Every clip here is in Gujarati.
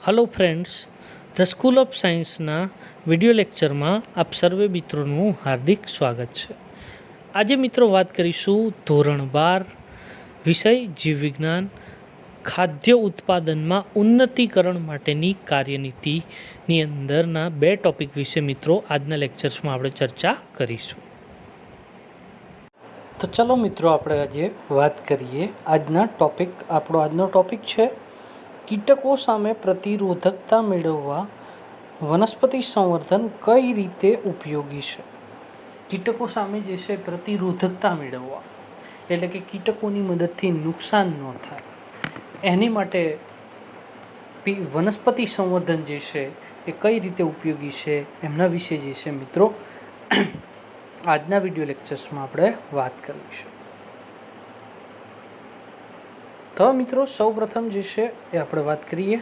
Hello friends, the school of સાયન્સના વિડિયો લેક્ચરમાં આપ સર્વે મિત્રોનું હાર્દિક સ્વાગત છે. આજે મિત્રો વાત કરીશું ધોરણ 12 વિષય જીવ વિજ્ઞાન ખાદ્ય ઉત્પાદનમાં ઉન્નતીકરણ માટેની કાર્યનીતિની અંદરના 2 ટોપિક વિશે મિત્રો આજના લેક્ચર્સમાં આપણે ચર્ચા કરીશું. તો ચલો મિત્રો આપણે આજે વાત કરીએ. આજનો ટોપિક છે કીટકો સામે પ્રતિરોધકતા મેળવવા વનસ્પતિ સંવર્ધન કઈ રીતે ઉપયોગી છે. કીટકો સામે જે છે પ્રતિરોધકતા મેળવવા એટલે કે કીટકોની મદદથી નુકસાન ન થાય એની માટે વનસ્પતિ સંવર્ધન જે છે એ કઈ રીતે ઉપયોગી છે એમના વિશે જે છે મિત્રો આજના વિડીયો લેક્ચર્સમાં આપણે વાત કરીશું. તો મિત્રો સૌપ્રથમ જે છે એ આપણે વાત કરીએ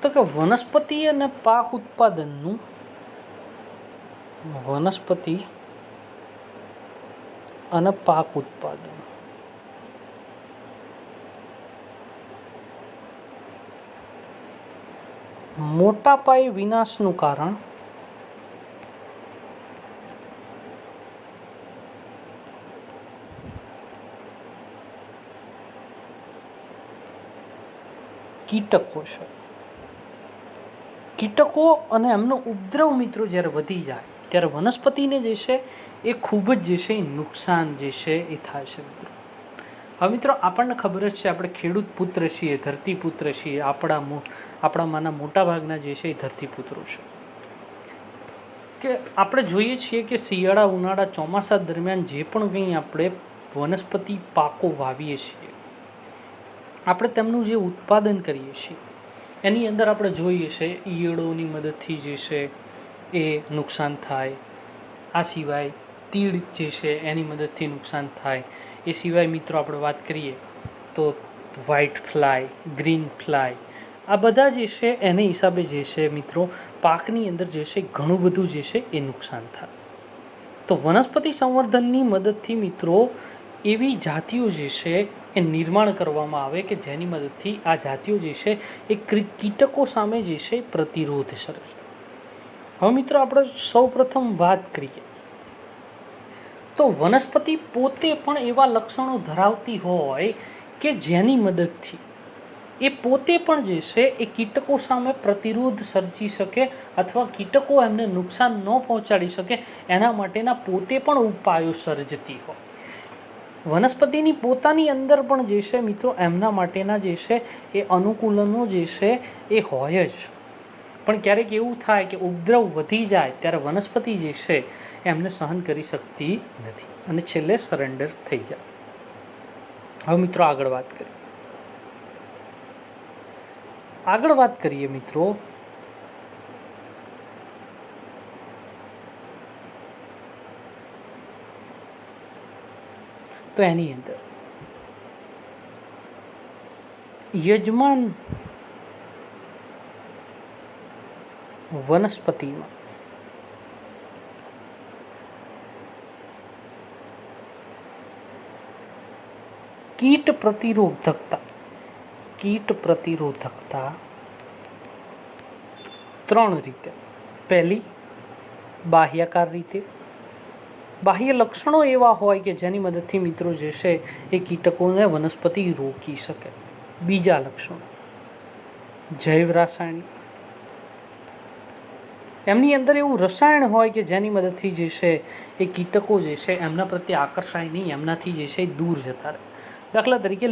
તો કે વનસ્પતિ અને પાક ઉત્પાદનનું મોટા પાયે વિનાશનું કારણ કીટકો છે. કીટકો અને એમનો ઉપદ્રવ મિત્રો જ્યારે વધી જાય ત્યારે વનસ્પતિને જે છે એ ખૂબ જ જે છે નુકસાન જે છે એ થાય છે મિત્રો. હવે મિત્રો આપણને ખબર જ છે, આપણે ખેડૂત પુત્ર છીએ, ધરતીપુત્ર છીએ. આપણામાંના મોટા ભાગના જે છે એ ધરતીપુત્રો છે કે આપણે જોઈએ છીએ કે શિયાળા, ઉનાળા, ચોમાસા દરમિયાન જે પણ કંઈ આપણે વનસ્પતિ પાકો વાવીએ છીએ, આપણે તેમનું જે ઉત્પાદન કરીએ છીએ એની અંદર આપણે જોઈએ છે ઈયળોની મદદથી જે છે એ નુકસાન થાય. આ સિવાય તીડ જે છે એની મદદથી નુકસાન થાય. એ સિવાય મિત્રો આપણે વાત કરીએ તો વ્હાઇટ ફ્લાય, ગ્રીન ફ્લાય, આ બધા જે છે એને હિસાબે જે છે મિત્રો પાકની અંદર જે છે ઘણું બધું જે છે એ નુકસાન થાય. તો વનસ્પતિ સંવર્ધનની મદદથી મિત્રો એવી જાતિઓ જે છે એ નિર્માણ કરવામાં આવે કે જેની મદદથી આ જાતિઓ જે છે એ કીટકો સામે જે છે પ્રતિરોધ કરે છે. હવે મિત્રો આપણે સૌપ્રથમ વાત કરીએ તો વનસ્પતિ પોતે પણ એવા લક્ષણો ધરાવતી હોય કે જેની મદદથી એ પોતે પણ જે છે એ કીટકો સામે પ્રતિરોધ સર્જી શકે અથવા કીટકો એમને નુકસાન ન પહોંચાડી શકે એના માટેના પોતે પણ ઉપાયો સર્જતી હોય. વનસ્પતિની પોતાની અંદર પણ જે છે મિત્રો એમના માટેના જે છે એ અનુકૂલનો જે છે એ હોય જ. પણ ક્યારેક એવું થાય કે ઉપદ્રવ વધી જાય ત્યારે વનસ્પતિ જે છે એમને સહન કરી શકતી નથી અને છેલ્લે સરેન્ડર થઈ જાય. હવે મિત્રો આગળ વાત કરીએ મિત્રો તો એની અંદર યજમાન વનસ્પતિમાં કીટ પ્રતિરોધકતા 3 રીતે. પહેલી, બાહ્યકાર રીતે. બાહ્ય લક્ષણો એવા હોય કે જેની મદદથી મિત્રો જે છે એ કીટકોને વનસ્પતિ રોકી શકે. બીજા લક્ષણો જૈવ રાસાયણિક. એમની અંદર એવું રસાયણ હોય કે જેની મદદથી જે છે એ કીટકો જે છે એમના પ્રત્યે આકર્ષાય નહીં, એમનાથી જે છે એ દૂર જતા રહે. દાખલા તરીકે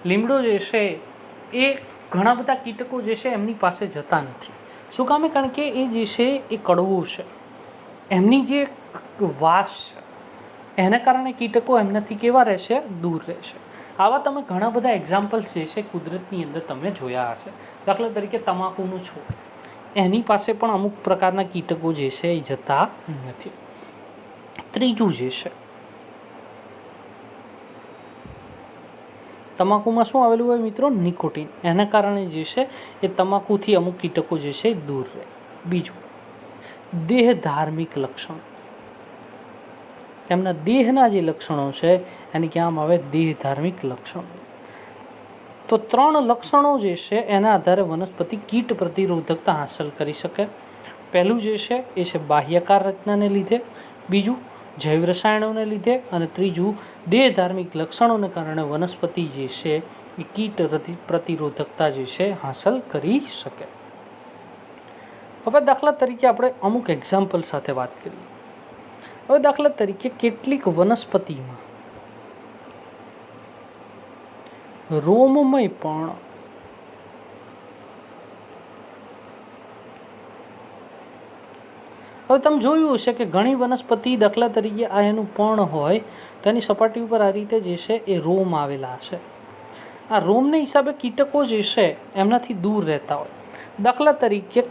લીમડો જે છે એ ઘણા બધા કીટકો જે છે એમની પાસે જતા નથી. શું કામે? કારણ કે એ જે છે એ કડવું છે. એમની જે વાસ છે એના કારણે કીટકો એમનાથી કેવા રહેશે? દૂર રહેશે. આવા તમે ઘણા બધા એક્ઝામ્પલ્સ જે છે કુદરતની અંદર તમે જોયા હશે. દાખલા તરીકે તમાકુનું છોડ, એની પાસે પણ અમુક પ્રકારના કીટકો જે છે એ જતા નથી. ત્રીજું જે છે તમાકુમાં શું આવેલું હોય મિત્રો? નિકોટિન. એના કારણે જે છે એ તમાકુથી અમુક કીટકો જે છે દૂર રહે. બીજું, દેહ ધાર્મિક લક્ષણો, એમના દેહના જે લક્ષણો છે એને કહેવામાં આવે દેહ ધાર્મિક લક્ષણો. તો 3 લક્ષણો જે છે એના આધારે વનસ્પતિ કીટ પ્રતિરોધકતા હાંસલ કરી શકે. પહેલું જે છે એ છે બાહ્યકાર રચનાને લીધે, બીજું જૈવ રસાયણોને લીધે, અને ત્રીજું દેહ ધાર્મિક લક્ષણોને કારણે વનસ્પતિ જે છે એ કીટ પ્રતિરોધકતા જે છે હાંસલ કરી શકે. હવે દાખલા તરીકે આપણે અમુક એક્ઝામ્પલ સાથે વાત કરીએ. હવે દાખલા તરીકે કેટલીક વનસ્પતિમાં રોમમય પર્ણ, હવે તમે જોયું હશે કે ઘણી વનસ્પતિ દાખલા તરીકે આ એનું પર્ણ હોય તો એની સપાટી ઉપર આ રીતે જે છે એ રોમ આવેલા હશે. આ રોમને હિસાબે કીટકો જે છે એમનાથી દૂર રહેતા હોય. દાખલા તરીકે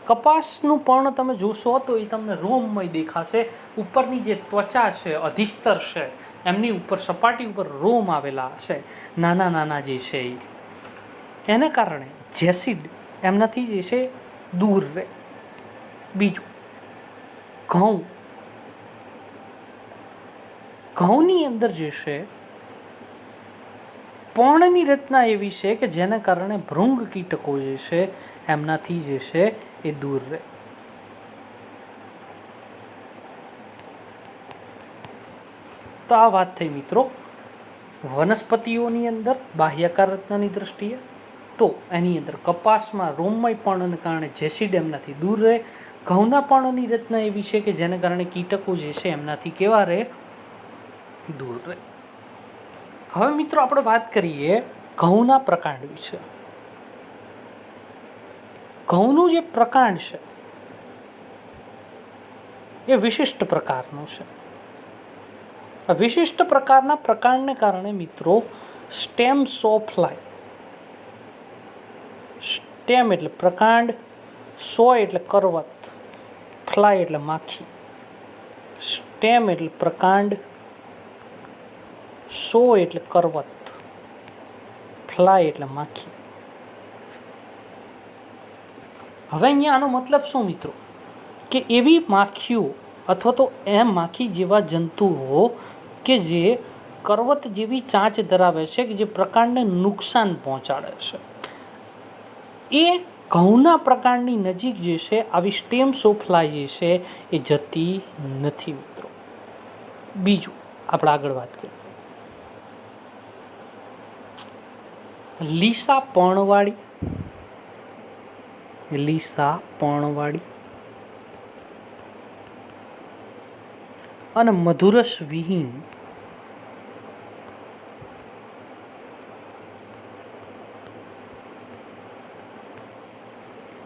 કપાસનું પર્ણ તમે જોશો તો એ તમને રોમમય દેખાશે. ઉપરની જે ત્વચા છે, અધિસ્તર છે, એમની ઉપર સપાટી ઉપર રોમ આવેલા હશે, નાના નાના જે છે એને કારણે જેસિડ એમનાથી જે છે દૂર રહે. બીજું, ઘઉંની અંદર જે છે પર્ણની રચના એવી છે કે જેને કારણે ભૃંગ કીટકો જે છે એમનાથી જે છે એ દૂર રહે. તો આ વાત થઈ મિત્રો વનસ્પતિઓની અંદર બાહ્યકાર રચનાની દ્રષ્ટિએ. તો એની અંદર કપાસમાં રોમમય પર્ણને કારણે જેસિડ એમનાથી દૂર રહે. ઘઉંના પર્ણની રચના એવી છે કે જેને કારણે કીટકો જે છે એમનાથી કેવા રહે? દૂર રહે. હવે મિત્રો આપણે વાત કરીએ ઘઉંના પ્રકાંડ વિશે. ઘઉંનું જે પ્રકાંડ છે એ વિશિષ્ટ પ્રકારનું છે. આ વિશિષ્ટ પ્રકારના પ્રકાંડને કારણે મિત્રો સ્ટેમ સો ફ્લાય, સ્ટેમ એટલે પ્રકાંડ, સો એટલે કરવત, ફ્લાય એટલે માખી. સ્ટેમ એટલે પ્રકાંડ, સો એટલે કરવત, ફ્લાય એટલે માખી. હવે અહીંયા આનો મતલબ શું મિત્રો? કે એવી માખીઓ અથવા તો એમ માખી જેવા જંતુઓ કે જે કરવત જેવી ચાંચ ધરાવે છે કે જે પ્રકાંડને નુકસાન પહોંચાડે છે, એ ઘઉંના પ્રકાંડની નજીક જે છે આવી સ્ટેમ સો ફ્લાય જે છે એ જતી નથી મિત્રો. બીજું આપણે આગળ વાત કરીએ લીસા પર્ણવાળી અને મધુરસ વિહીન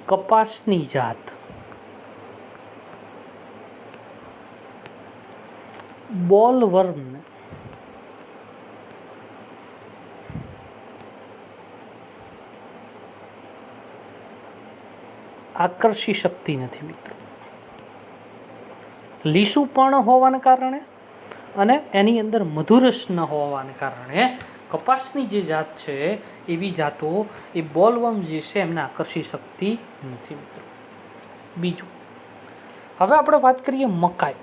કપાસની જાત બોલવર્મ આકર્ષી શકતી નથી મિત્રો. લીસું પણ હોવાને કારણે અને એની અંદર મધુરસ ન હોવાને કારણે કપાસની જે જાત છે એવી જાતો એ બોલવર્મ જે છે એમને આકર્ષી શકતી નથી મિત્રો. બીજું, હવે આપણે વાત કરીએ મકાઈ.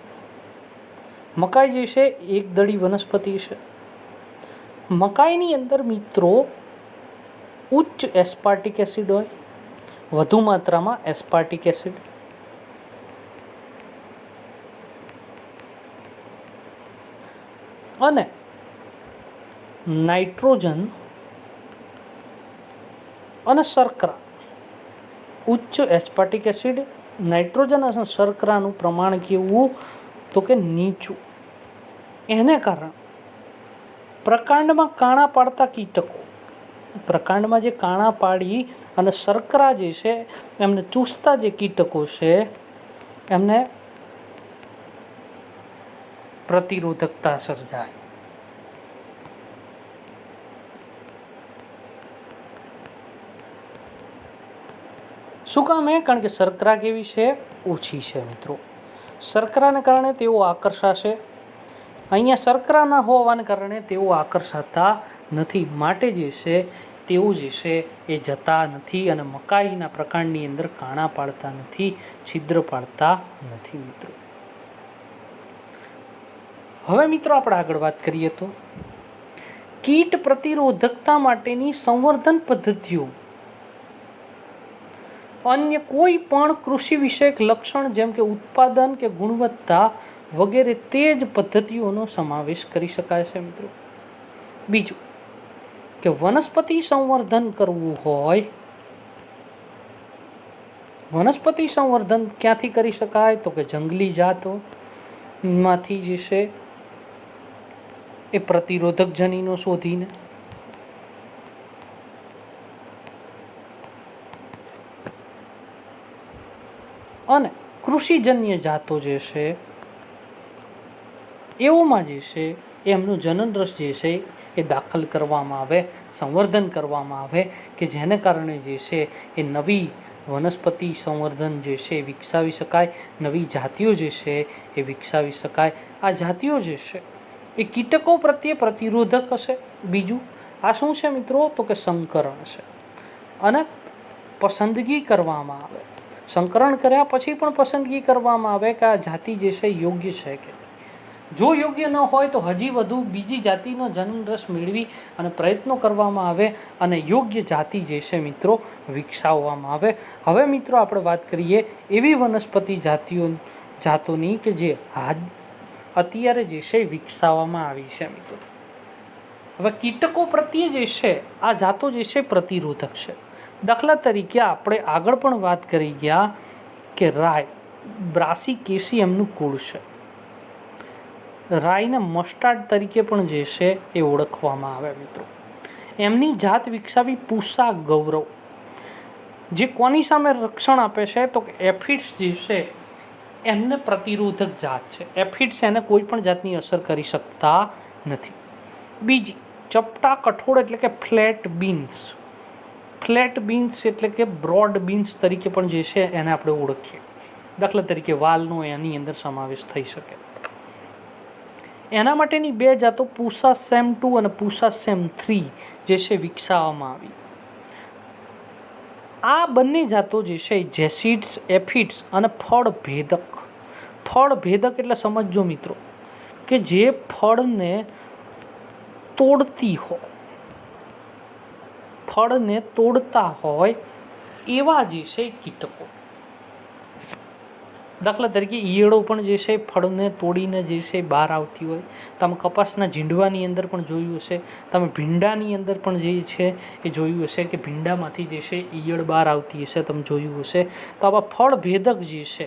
મકાઈ જે છે એક દળી વનસ્પતિ છે. મકાઈની અંદર મિત્રો ઉચ્ચ એસ્પાર્ટિક એસિડ હોય, વધુ માત્રામાં એસ્પાર્ટિક એસિડ, અને નાઇટ્રોજન અને શર્કરા. ઉચ્ચ એસ્પાર્ટિક એસિડ, નાઇટ્રોજન અને શર્કરાનું પ્રમાણ કેવું? તો કે નીચું. એને કારણે પ્રકાંડમાં કાણા પાડતા કીટકો, પ્રકાંડમાં જે કાણા પાડી અને શર્કરા જે છે એમને ચૂસતા જે કીટકો છે એમને પ્રતિરોધકતા સર્જાય. શું કામ? કારણ કે શર્કરા કેવી છે? ઓછી છે મિત્રો. શર્કરાને કારણે તેઓ આકર્ષાશે. અહીંયા શર્કરા ન હોવાને કારણે તેઓ આકર્ષાતા નથી. માટે જે છે તેઓ જે છે એ જતા નથી અને મકાઈના પ્રકાંડની અંદર કાણા પાડતા નથી, છિદ્ર પાડતા નથી મિત્રો. હવે મિત્રો આપણે આગળ વાત કરીએ તો કીટ પ્રતિરોધકતા માટેની સંવર્ધન પદ્ધતિઓ. અન્ય કોઈ પણ કૃષિ વિષયક લક્ષણ જેમ કે ઉત્પાદન કે ગુણવત્તા વગેરે તે જ પદ્ધતિઓનો સમાવેશ કરી શકાય છે મિત્રો. બીજું કે વનસ્પતિ સંવર્ધન કરવું હોય, વનસ્પતિ સંવર્ધન ક્યાંથી કરી શકાય તો કે જંગલી જાતોમાંથી જે છે એ પ્રતિરોધક જનીનો શોધીને, અને કૃષિજન્ય જાતો જે છે એઓમાં જે છે એમનું જનનરસ જે છે એ દાખલ કરવામાં આવે, સંવર્ધન કરવામાં આવે કે જેને કારણે જે છે એ નવી વનસ્પતિ સંવર્ધન જે છે એ વિકસાવી શકાય, નવી જાતિઓ જે છે એ વિકસાવી શકાય. આ જાતિઓ જે છે એ કીટકો પ્રત્યે પ્રતિરોધક હશે. બીજું આ શું છે મિત્રો તો કે સંકરણ છે, અને પસંદગી કરવામાં આવે, સંકરણ કર્યા પછી પણ પસંદગી કરવામાં આવે કે આ જાતિ જે છે યોગ્ય છે કે જો યોગ્ય ન હોય તો હજી વધુ બીજી જાતિનો જનનરસ મેળવી અને પ્રયત્નો કરવામાં આવે અને યોગ્ય જાતિ જે છે મિત્રો વિકસાવવામાં આવે. હવે મિત્રો આપણે વાત કરીએ એવી વનસ્પતિ જાતોની કે જે અત્યારે જે છે વિકસાવવામાં આવી છે મિત્રો. હવે કીટકો પ્રત્યે જે છે આ જાતો જે છે પ્રતિરોધક છે. દાખલા તરીકે આપણે આગળ પણ વાત કરી ગયા કે રાય, બ્રાસિકેસી એમનું કુળ છે. રાયને મસ્ટાર્ડ તરીકે પણ જે છે એ ઓળખવામાં આવે મિત્રો. એમની જાત વિકસાવી પૂષા ગૌરવ, જે કોની સામે રક્ષણ આપે છે તો કે એફિડ્સ જે છે એમને પ્રતિરોધક જાત છે. એફિડ્સ એને કોઈ પણ જાતની અસર કરી શકતા નથી. બીજી ચપટા કઠોળ એટલે કે ફ્લેટ બીન્સ, ફ્લેટ બીન્સ એટલે કે બ્રોડ બીન્સ તરીકે પણ જે છે એને આપણે ઓળખીએ. દાખલા તરીકે વાલનો એની અંદર સમાવેશ થઈ શકે. એના માટેની બે જાતો પૂષા સેમ 2 અને પૂષા સેમ 3 જે છે વિકસાવવામાં આવી. આ બંને જાતો જે છે જેસિડ્સ, એફિડ્સ અને ફળ ભેદક. ફળ ભેદક એટલે સમજો મિત્રો કે જે ફળને તોડતી હોય, ફળને તોડતા હોય એવા જે છે કીટકો. દાખલા તરીકે ઈયળો પણ જે છે ફળને તોડીને જે છે બહાર આવતી હોય. તમે કપાસના ઝીંડવાની અંદર પણ જોયું હશે, તમે ભીંડાની અંદર પણ જે છે એ જોયું હશે કે ભીંડામાંથી જે છે ઈયળ બહાર આવતી હશે, તમે જોયું હશે. તો આવા ફળ ભેદક જે છે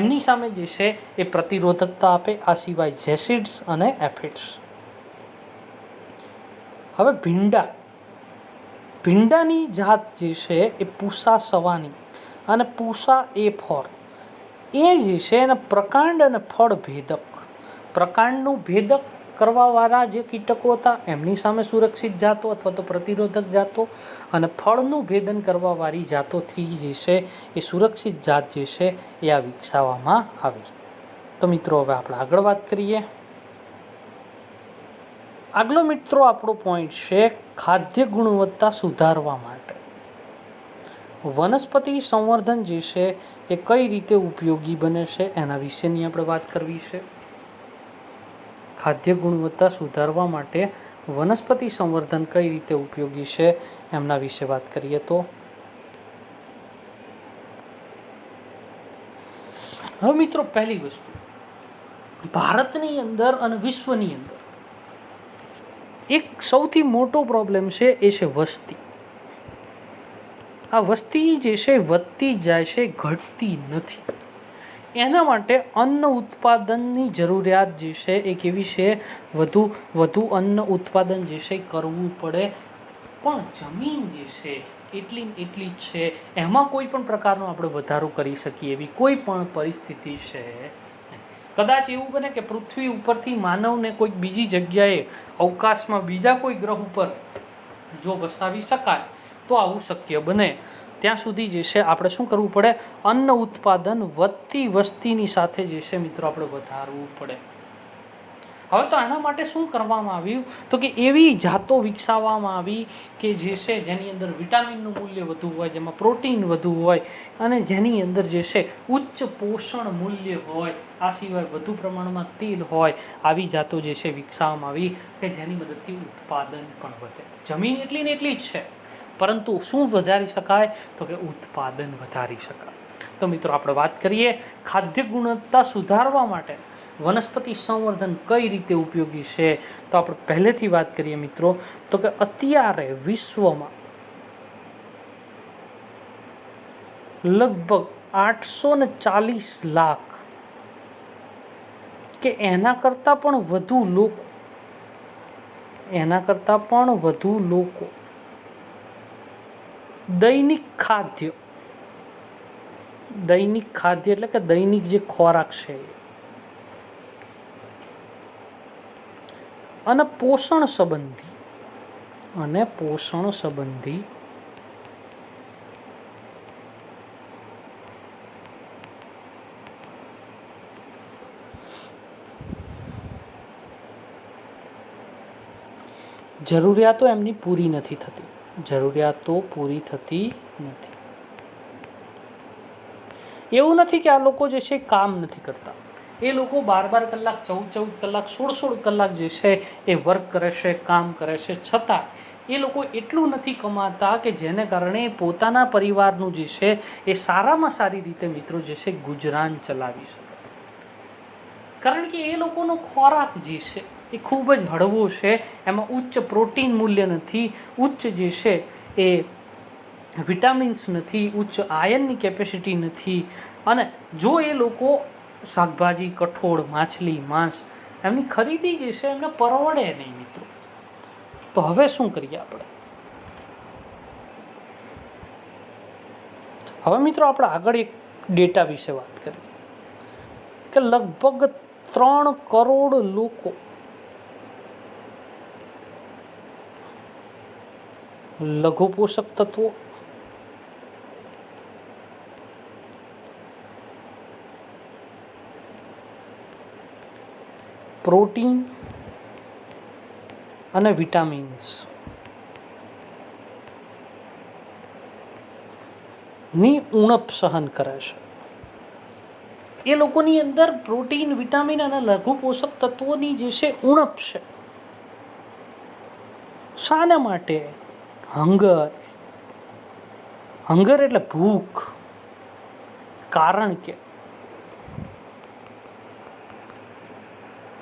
એમની સામે જે છે એ પ્રતિરોધકતા આપે. આ સિવાય જેસિડ્સ અને એફિડ્સ. હવે ભીંડાની જાત જે છે એ પૂષા સવાની અને પૂષા A4 એ જે છે એના પ્રકાંડ અને ફળ ભેદક. પ્રકાંડનું ભેદક કરવાવાળા જે કીટકો હતા એમની સામે સુરક્ષિત જાતો અથવા તો પ્રતિરોધક જાતો, અને ફળનું ભેદન કરવાવાળી જાતોથી જે છે એ સુરક્ષિત જાત જે છે એ આ વિકસાવવામાં આવી. તો મિત્રો હવે આપણે આગળ વાત કરીએ. આગલો મિત્રો આપણો પોઈન્ટ છે ખાદ્ય ગુણવત્તા સુધારવા માટે વનસ્પતિ સંવર્ધન જે છે એ કઈ રીતે ઉપયોગી બને છે એના વિશેની આપણે વાત કરવી છે. ખાદ્ય ગુણવત્તા સુધારવા માટે વનસ્પતિ સંવર્ધન કઈ રીતે ઉપયોગી છે એમના વિશે વાત કરીએ તો હવે મિત્રો પહેલી વસ્તુ, ભારતની અંદર અને વિશ્વની અંદર એક સૌથી મોટો પ્રોબ્લેમ છે એ છે વસ્તી. આ વસ્તી જે છે વધતી જાય છે, ઘટતી નથી. એના માટે અન્ન ઉત્પાદનની જરૂરિયાત જે છે એ કેવી છે, વધુ અન્ન ઉત્પાદન જે છે કરવું પડે. પણ જમીન જે છે એટલી જ છે, એમાં કોઈ પણ પ્રકારનો આપણે વધારો કરી શકીએ એવી કોઈ પણ પરિસ્થિતિ છે. કદાચ એવું બને કે પૃથ્વી ઉપરથી માનવને કોઈક બીજી જગ્યાએ અવકાશમાં બીજા કોઈ ગ્રહ ઉપર જો વસાવી શકાય તો આવું શક્ય બને. ત્યાં સુધી જે છે આપણે શું કરવું પડે, અન્ન ઉત્પાદન વધતી વસ્તીની સાથે જે છે મિત્રો આપણે વધારવું પડે. હવે તો આના માટે શું કરવામાં આવ્યું તો કે એવી જાતો વિકસાવવામાં આવી કે જે છે જેની અંદર વિટામિનનું મૂલ્ય વધુ હોય, જેમાં પ્રોટીન વધુ હોય અને જેની અંદર જે છે ઉચ્ચ પોષણ મૂલ્ય હોય, આ સિવાય વધુ પ્રમાણમાં તેલ હોય, આવી જાતો જે છે વિકસાવવામાં આવી કે જેની મદદથી ઉત્પાદન પણ વધે. જમીન એટલી ને એટલી જ છે, પરંતુ શું વધારી શકાય તો કે ઉત્પાદન વધારી શકાય. તો મિત્રો આપણે વાત કરીએ ખાદ્ય ગુણવત્તા સુધારવા માટે વનસ્પતિ સંવર્ધન કઈ રીતે ઉપયોગી છે. તો આપણે પહેલેથી વાત કરીએ મિત્રો તો કે અત્યારે વિશ્વમાં લગભગ 840 લાખ કે એના કરતાં પણ વધુ લોકો દૈનિક ખાદ્ય એટલે કે દૈનિક જે ખોરાક છે અને પોષણ સંબંધી જરૂરિયાતો એમની પૂરી નથી થતી. એવું નથી કે આ લોકો જે છે કામ નથી કરતા. એ લોકો 12 કલાક, 14 કલાક, 16 કલાક જે છે એ વર્ક કરે છે, કામ કરે છે, છતાં એ લોકો એટલું નથી કમાતા કે જેને કારણે પોતાના પરિવારનું જે છે એ સારામાં સારી રીતે મિત્રો જે છે ગુજરાન ચલાવી શકે. કારણ કે એ લોકોનો ખોરાક જે છે એ ખૂબ જ હળવો છે, એમાં ઉચ્ચ પ્રોટીન મૂલ્ય નથી, ઉચ્ચ જે છે એ વિટામિન્સ નથી, ઉચ્ચ આયનની કેપેસિટી નથી. અને જો એ લોકો શાકભાજી, કઠોળ, માછલી, માંસ એમની ખરીદી જે છે એમને પરવડે નહીં મિત્રો. તો હવે શું કરીએ આપણે? હવે મિત્રો આપણે આગળ એક ડેટા વિશે વાત કરીએ કે લગભગ 3 કરોડ લોકો લઘુ પોષક તત્વો, પ્રોટીન અને વિટામિન્સ ની ઉણપ સહન કરે છે. એ લોકોની અંદર પ્રોટીન, વિટામિન અને લઘુ પોષક તત્વોની જે છે ઉણપ છે. શાના માટે? હંગર એટલે ભૂખ. કારણ કે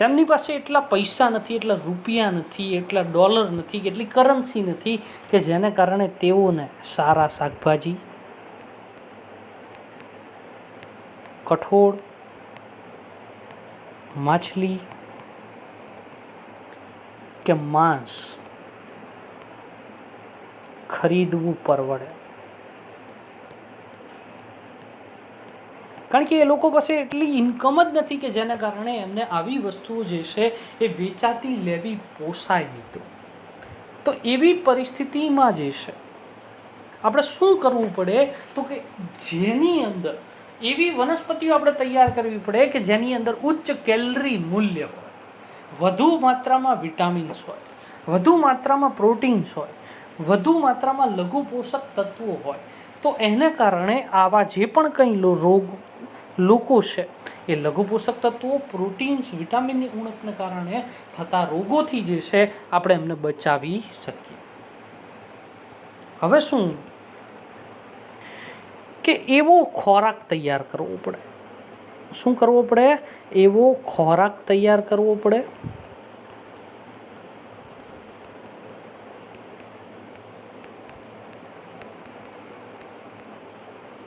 તેમની પાસે એટલા પૈસા નથી, એટલા રૂપિયા નથી, એટલા ડોલર નથી, એટલી કરન્સી નથી કે જેને કારણે તેઓને સારા શાકભાજી, કઠોળ, માછલી કે માંસ ખરીદવું પરવડે. કારણ કે એ લોકો પાસે એટલી ઇન્કમ જ નથી કે જેના કારણે એમને આવી વસ્તુઓ જે છે એ વેચાતી લેવી પોસાય મિત્રો. તો એવી પરિસ્થિતિમાં જે છે આપણે શું કરવું પડે તો કે જેની અંદર એવી વનસ્પતિઓ આપણે તૈયાર કરવી પડે કે જેની અંદર ઉચ્ચ કેલરી મૂલ્ય હોય, વધુ માત્રામાં વિટામિન્સ હોય, વધુ માત્રામાં પ્રોટીન્સ હોય, વધુ માત્રામાં લઘુ પોષક તત્વો હોય. તો એને કારણે આવા જે પણ કંઈ લોકો છે એ લઘુ પોષક તત્વો, પ્રોટીન્સ, વિટામિનની ઉણપને કારણે થતા રોગોથી જે છે આપણે એમને બચાવી શકીએ. હવે શું કે એવો ખોરાક તૈયાર કરવો પડે. શું કરવો પડે? એવો ખોરાક તૈયાર કરવો પડે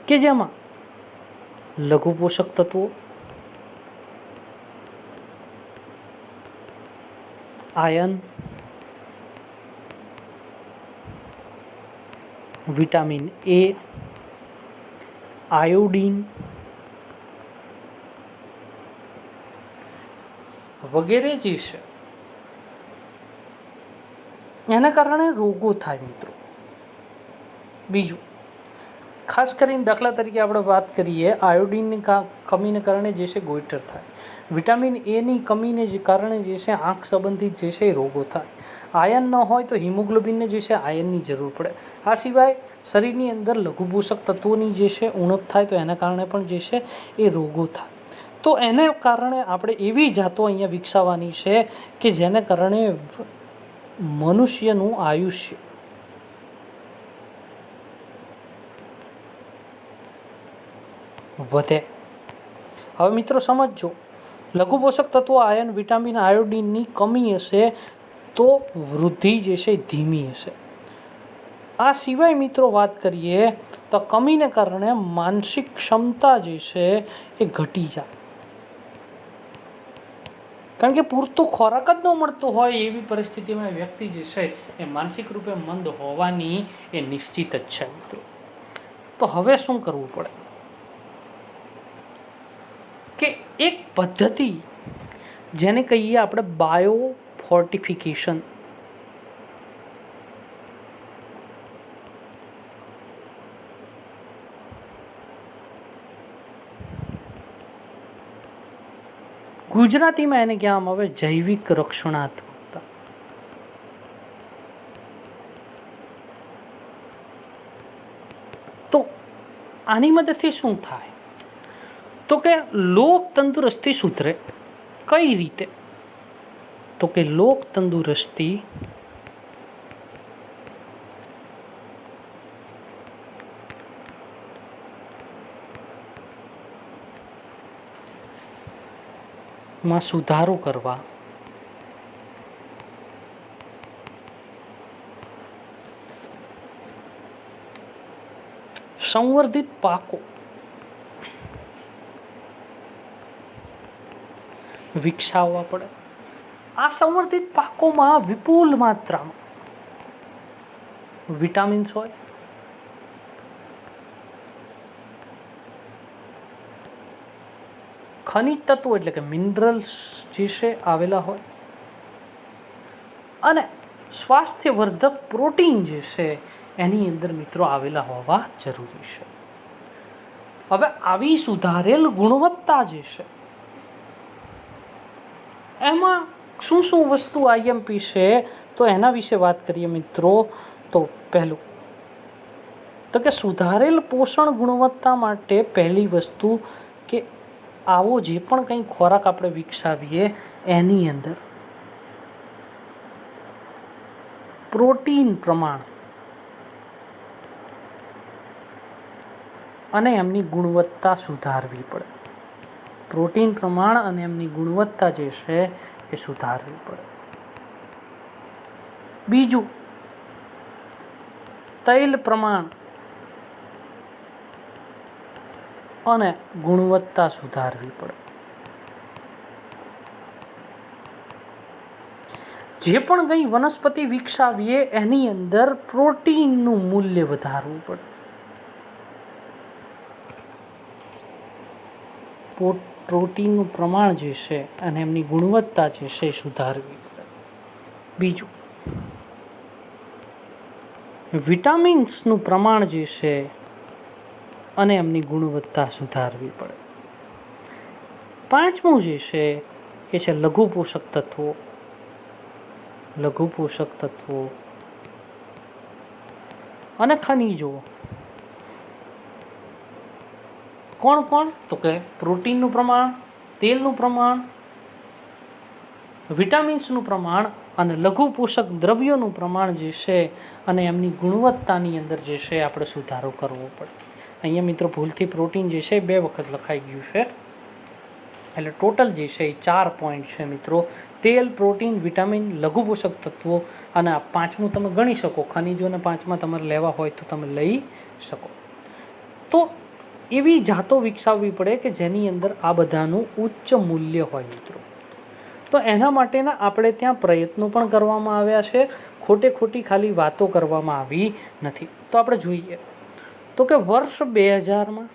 કે જેમાં લઘુ પોષક તત્વો, આયન, વિટામિન એ, આયોડીન વગેરે જે છે એના કારણે રોગો થાય મિત્રો. બીજું ખાસ કરીને દાખલા તરીકે આપણે વાત કરીએ, આયોડિનની કમીને કારણે જે છે ગોઈટર થાય, વિટામિન એની કમીને જે કારણે જે છે આંખ સંબંધિત જે છે એ રોગો થાય, આયર્ન ન હોય તો હિમોગ્લોબિનને જે છે આયર્નની જરૂર પડે. આ સિવાય શરીરની અંદર લઘુપોષક તત્વોની જે છે ઉણપ થાય તો એના કારણે પણ જે છે એ રોગો થાય. તો એને કારણે આપણે એવી જાતો અહીંયા વિકસાવવાની છે કે જેને કારણે મનુષ્યનું આયુષ્ય વધે. હવે મિત્રો સમજો, લઘુપોષક તત્વો આયર્ન, વિટામિન, આયોડિનની કમી હશે તો વૃદ્ધિ જે છે ધીમી હશે. આ સિવાય મિત્રો વાત કરીએ તો કમીને કારણે માનસિક ક્ષમતા જે છે એ ઘટી જાય, કારણ કે પૂરતો ખોરાક જ ન મળતો હોય એવી પરિસ્થિતિમાં વ્યક્તિ જે છે એ માનસિક રૂપે મંદ હોવાની એ નિશ્ચિત જ છે મિત્રો. તો હવે શું કરવું પડે કે એક પદ્ધતિ જેને કહીએ આપણે બાયો ફોર્ટિફિકેશન. ગુજરાતીમાં એને કહેવામાં આવે જૈવિક રક્ષણાત્મકતા. તો આની મદદથી શું થાય તો કે લોક તંદુરસ્તી સુધરે. કઈ રીતે તો કે લોક તંદુરસ્તી માં સુધારો કરવા સંવર્ધિત પાકો વિકસાવવા પડે. આ સંવર્ધિત પાકોમાં વિપુલ માત્રામાં વિટામિન્સ હોય, ખનિજ તત્વો એટલે કે મિનરલ્સ જે છે આવેલા હોય, અને સ્વાસ્થ્યવર્ધક પ્રોટીન જે છે એની અંદર મિત્રો આવેલા હોવા જરૂરી છે. હવે આવી સુધારેલ ગુણવત્તા જે છે એમાં શું શું વસ્તુ આઈએમપી છે તો એના વિશે વાત કરીએ મિત્રો. તો પહેલું તો કે સુધારેલ પોષણ ગુણવત્તા માટે પહેલી વસ્તુ કે આવો જે પણ કંઈ ખોરાક આપણે વિકસાવીએ એની અંદર પ્રોટીન પ્રમાણ અને એમની ગુણવત્તા સુધારવી પડે. પ્રોટીન પ્રમાણ અને એમની ગુણવત્તા જે છે એ સુધારવી પડે. બીજું, તૈલ પ્રમાણ અને ગુણવત્તા સુધારવી પડે. જે પણ કંઈ વનસ્પતિ વિકસાવીએ એની અંદર પ્રોટીનનું મૂલ્ય વધારવું પડે. પ્રોટીનનું પ્રમાણ જે છે અને એમની ગુણવત્તા જે છે એ સુધારવી પડે. બીજું, વિટામિન્સનું પ્રમાણ જે છે અને એમની ગુણવત્તા સુધારવી પડે. પાંચમું જે છે એ છે લઘુ પોષક તત્વો. લઘુ પોષક તત્વો અને ખનિજો. કોણ કોણ તો કે પ્રોટીનનું પ્રમાણ, તેલનું પ્રમાણ, વિટામિન્સનું પ્રમાણ અને લઘુ પોષક દ્રવ્યોનું પ્રમાણ જે છે અને એમની ગુણવત્તાની અંદર જે છે આપણે સુધારો કરવો પડે. અહીંયા મિત્રો ભૂલથી પ્રોટીન જે છે 2 વખત લખાઈ ગયું છે, એટલે ટોટલ જે છે એ 4 પોઈન્ટ છે મિત્રો. તેલ, પ્રોટીન, વિટામિન, લઘુ પોષક તત્વો અને આ પાંચમું તમે ગણી શકો. ખનિજોને પાંચમાં તમારે લેવા હોય તો તમે લઈ શકો. તો એવી જાતો વિકસાવવી પડે કે જેની અંદર આ બધાનું ઉચ્ચ મૂલ્ય હોય મિત્રો. તો એના માટેના આપણે ત્યાં પ્રયત્નો પણ કરવામાં આવ્યા છે, ખોટી ખાલી વાતો કરવામાં આવી નથી. તો આપણે જોઈએ તો કે વર્ષ 2000માં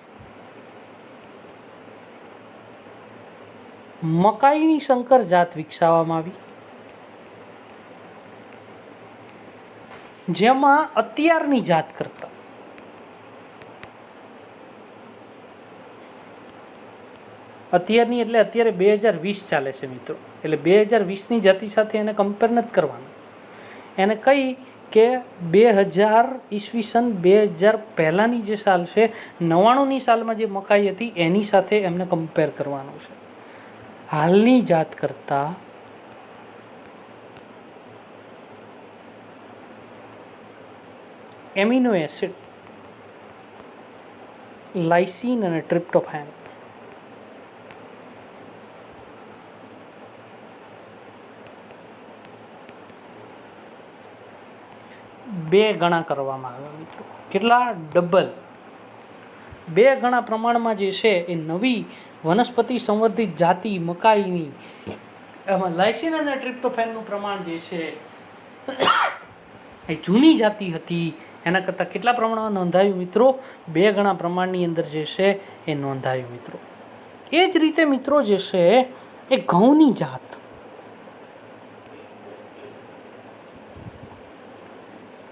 મકાઈની સંકર જાત વિકસાવવામાં આવી, જેમાં અત્યારની જાત કરતાં અત્યારની એટલે અત્યારે 2020 ચાલે છે મિત્રો, એટલે 2020ની જાતિ સાથે એને કમ્પેર નથી કરવાનું. એને કઈ કે 2000 ઈસવીસન 2000 પહેલાંની જે સાલ છે, 99ની સાલમાં જે મકાઈ હતી એની સાથે એમને કમ્પેર કરવાનું છે. હાલની જાત કરતાં એમિનો એસિડ લાઇસીન અને ટ્રિપ્ટોફેન બે ગણા કરવામાં આવ્યા મિત્રો. કેટલા? ડબલ. 2 ગણા પ્રમાણમાં જે છે એ નવી વનસ્પતિ સંવર્ધિત જાતિ મકાઈની એમાં લાઇસીન અને ટ્રિપ્ટોફેનનું પ્રમાણ જે છે એ જૂની જાતિ હતી એના કરતાં કેટલા પ્રમાણમાં નોંધાયું મિત્રો? 2 ગણા પ્રમાણની અંદર જે છે એ નોંધાયું મિત્રો. એ જ રીતે મિત્રો જે છે એ ઘઉંની જાત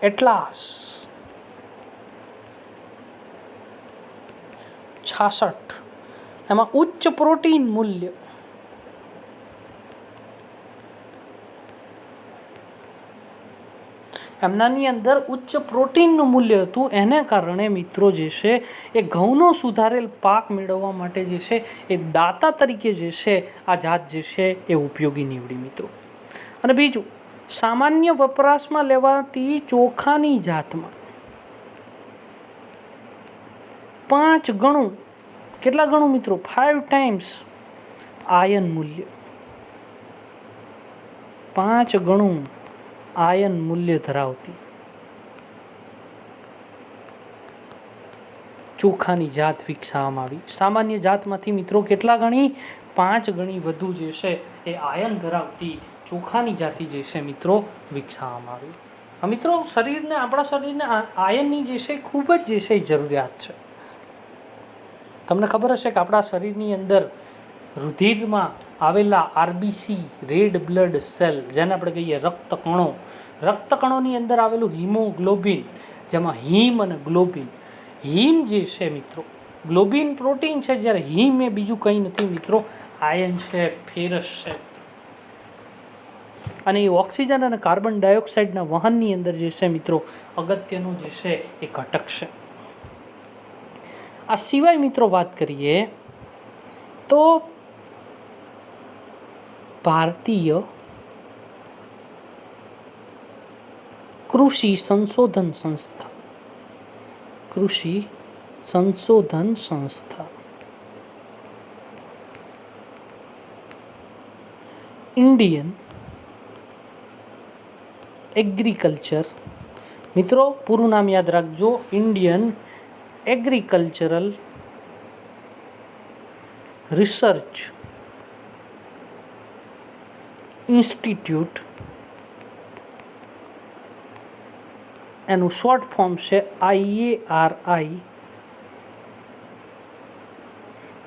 એટલાસ 66, એમાં ઉચ્ચ પ્રોટીન મૂલ્ય એમનાની અંદર ઉચ્ચ પ્રોટીનનું મૂલ્ય હતું. એને કારણે મિત્રો જે છે એ ઘઉંનો સુધારેલ પાક મેળવવા માટે જે છે એ દાતા તરીકે જે છે આ જાત જે છે એ ઉપયોગી નીવડી મિત્રો. અને બીજું, સામાન્ય વપરાશમાં લેવાતી ચોખાની જાતમાં 5 ગણું, કેટલા ગણું મિત્રો? 5 ટાઈમ્સ આયન મૂલ્ય, 5 ગણું આયન મૂલ્ય ધરાવતી ચોખાની જાત વિકસાવવામાં આવી. સામાન્ય જાતમાંથી મિત્રો કેટલા ગણી? 5 ગણી વધુ જે છે એ આયન ધરાવતી ચોખાની જાતિ જે છે મિત્રો વિકસાવવામાં આવી. મિત્રો શરીરને, આપણા શરીરને આયનની જે છે ખૂબ જ જે છે એ જરૂરિયાત છે. તમને ખબર હશે કે આપણા શરીરની અંદર રુધિરમાં આવેલા આરબીસી રેડ બ્લડ સેલ, જેને આપણે કહીએ રક્તકણો, રક્તકણોની અંદર આવેલું હિમોગ્લોબિન, જેમાં હિમ અને ગ્લોબિન. હિમ જે છે મિત્રો, ગ્લોબિન પ્રોટીન છે, જ્યારે હિમ એ બીજું કંઈ નથી મિત્રો, આયન છે, ફેરસ છે. અને એ ઓક્સિજન અને કાર્બન ડાયોક્સાઇડના વહનની અંદર જે છે મિત્રો અગત્યનું જે છે એ ઘટક છે. આ સિવાય મિત્રો વાત કરીએ તો ભારતીય કૃષિ સંશોધન સંસ્થા ઇન્ડિયન એગ્રીકલ્ચર, મિત્રો પૂરું નામ યાદ રાખજો, ઇન્ડિયન એગ્રીકલ્ચરલ રિસર્ચ ઇન્સ્ટિટ્યૂટ, એનું શોર્ટ ફોર્મ છે IARI,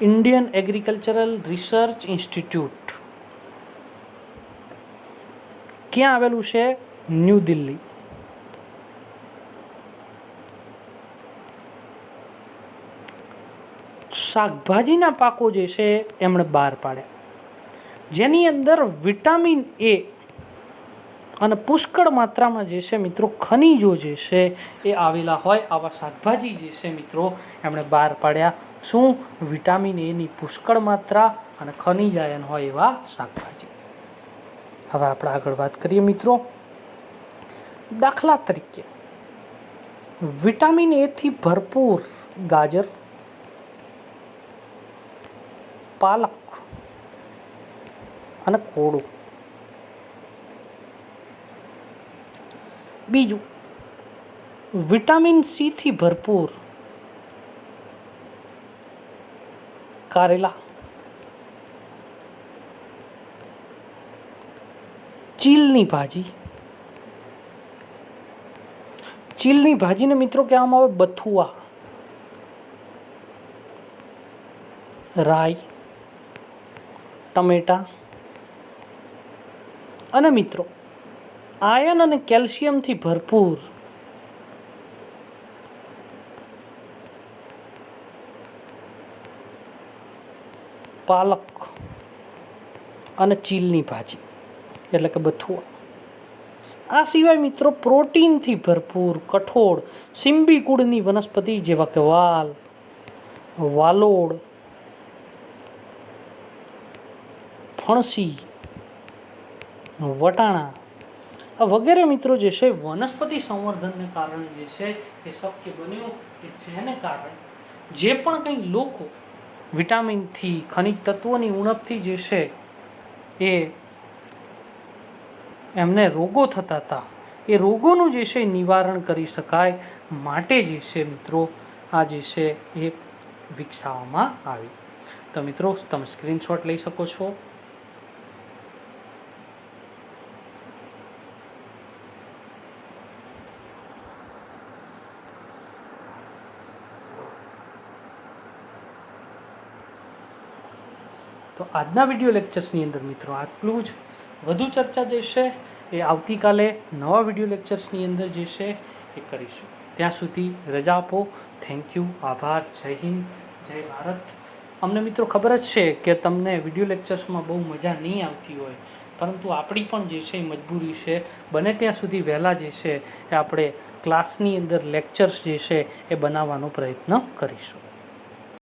Indian agricultural research institute. ક્યાં આવેલું છે? ન્યૂ દિલ્હી. શાકભાજીના પાકો જે છે એમણે બહાર પાડ્યા, જેની અંદર વિટામિન એ અને પુષ્કળ માત્રામાં જે છે મિત્રો ખનિજો જે છે એ આવેલા હોય આવા શાકભાજી જે છે મિત્રો એમણે બહાર પાડ્યા. શું? વિટામિન એની પુષ્કળ માત્રા અને ખનિજ આયન હોય એવા શાકભાજી. હવે આપણે આગળ વાત કરીએ મિત્રો. દાખલા તરીકે વિટામિન એથી ભરપૂર ગાજર, પાલક અને કોળું. બીજું, વિટામિન સી થી ભરપૂર કારેલા, ચીલની ભાજી. ચીલની ભાજીને મિત્રો કહેવામાં આવે બથુઆ, રાઈ, ટમેટા. અને મિત્રો આયન અને કેલ્શિયમથી ભરપૂર પાલક અને ચીલની ભાજી એટલે કે બથુઆ. આ સિવાય મિત્રો પ્રોટીનથી ભરપૂર કઠોળ, સિંબી કુળની વનસ્પતિ જેવા કે વાલ, વાલોડ, ફણસી, વટાણા વગેરે મિત્રો જે છે વનસ્પતિ સંવર્ધનને કારણે જે છે એ શક્ય બન્યું, કે જેને કારણે જે પણ કંઈ લોકો વિટામિનથી, ખનિજ તત્વોની ઉણપથી જે છે એ એમને રોગો થતા હતા, એ રોગોનું જે છે નિવારણ કરી શકાય માટે જે છે મિત્રો આ જે છે એ વિકસાવવામાં આવી. તો મિત્રો તમે સ્ક્રીનશોટ લઈ શકો છો. તો આજના વિડીયો લેક્ચર્સની અંદર મિત્રો આટલું જ. વધુ ચર્ચા જે છે એ આવતીકાલે નવા વિડીયો લેક્ચર્સની અંદર જે છે એ કરીશું. ત્યાં સુધી રજા આપો. થેન્ક યુ, આભાર, જય હિન્દ, જય ભારત. અમને મિત્રો ખબર જ છે કે તમને વિડીયો લેક્ચર્સમાં બહુ મજા નહીં આવતી હોય, પરંતુ આપણી પણ જે છે એ મજબૂરી છે. બને ત્યાં સુધી વહેલા જે છે એ આપણે ક્લાસની અંદર લેક્ચર્સ જે છે એ બનાવવાનો પ્રયત્ન કરીશું.